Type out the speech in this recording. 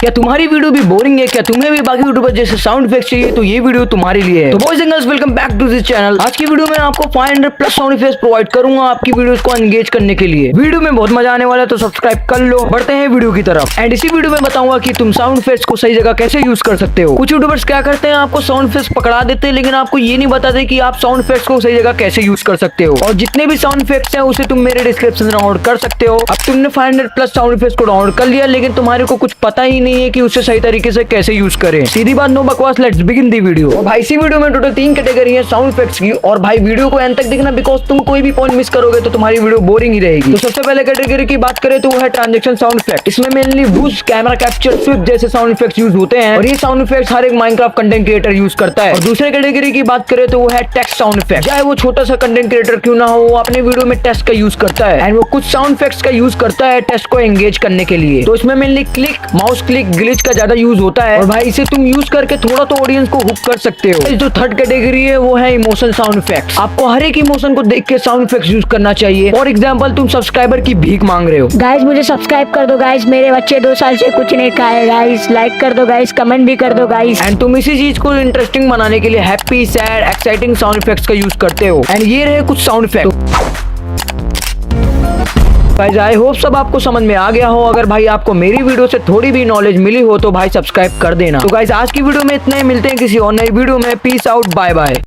क्या तुम्हारी वीडियो भी बोरिंग है? क्या तुम्हें भी बाकी यूट्यूबर जैसे साउंड इफेक्ट चाहिए? तो ये वीडियो तुम्हारे लिए है। तो boys and girls, welcome back to this channel. आज की वीडियो में आपको 500 प्लस साउंड इफेक्ट्स प्रोवाइड करूंगा आपकी वीडियोस को एंगेज करने के लिए। वीडियो में बहुत मजा आने वाला है, तो सब्सक्राइब कर लो। बढ़ते हैं वीडियो की तरफ। एंड इसी वीडियो में बताऊंगा कि तुम साउंड इफेक्ट्स को सही जगह कैसे यूज कर सकते हो। कुछ यूट्यूबर्स क्या करते हैं, आपको साउंड इफेक्ट्स पकड़ा देते हैं, लेकिन आपको ये नहीं बताते कि आप साउंड इफेक्ट्स को सही जगह कैसे यूज कर सकते हो। और जितने भी साउंड इफेक्ट्स हैं उसे तुम मेरे डिस्क्रिप्शन में डाउनलोड कर सकते हो। अब तुमने 500 प्लस साउंड इफेक्ट्स को डाउनलोड कर लिया, लेकिन तुम्हारे को कुछ पता ही नहीं है कि उसे सही तरीके से कैसे यूज करें। सीधी बात, नो बकवास, लेट्स बिगिन दी वीडियो। और भाई इसी वीडियो में टोटल 3 कैटेगरी है साउंड इफेक्ट्स की। और भाई वीडियो को एंड तक देखना, बिकॉज तुम कोई भी पॉइंट मिस करोगे तो तुम्हारी वीडियो बोरिंग ही रहेगी। तो सबसे पहले कैटेगरी की बात करें तो वो है ट्रांजैक्शन साउंड इफेक्ट। इसमें mainly boost, camera capture, swipe जैसे साउंड इफेक्ट्स यूज होते हैं। और ये साउंड इफेक्ट्स हर एक माइनक्राफ्ट कंटेंट क्रिएटर यूज करता है। और दूसरे कैटेगरी की बात करें तो वो है टेक्स्ट साउंड इफेक्ट। चाहे वो छोटा सा कंटेंट क्रिएटर क्यों ना हो, वो अपने वीडियो में टेक्स्ट का यूज करता है। एंड वो कुछ साउंड इफेक्ट्स का यूज करता है टेक्स्ट को एंगेज करने के लिए। तो इसमें mainly click, mouse click, glitch का ज्यादा यूज होता है। और भाई इसे तुम यूज करके थोड़ा तो ऑडियंस को हुक कर सकते हो। जो थर्ड कैटेगरी है वो है इमोशन साउंड इफेक्ट्स। आपको हर एक इमोशन को देख के साउंड इफेक्ट्स यूज करना चाहिए। फॉर एग्जांपल, तुम सब्सक्राइबर की भीख मांग रहे हो, गाइस मुझे सब्सक्राइब कर दो गाइस, मेरे बच्चे 2 साल से कुछ नहीं खाए गाइस, लाइक कर दो गाइस, कमेंट भी कर दो गाइस। एंड तुम इसी चीज को इंटरेस्टिंग बनाने के लिए happy, sad, exciting sound effects का यूज करते हो। एंड ये रहे कुछ sound effect. Guys I hope सब आपको समझ में आ गया हो। अगर भाई आपको मेरी वीडियो से थोड़ी भी नॉलेज मिली हो तो भाई सब्सक्राइब कर देना। तो गाइस आज की वीडियो में इतना ही, मिलते हैं किसी और नई वीडियो में। Peace out, bye bye.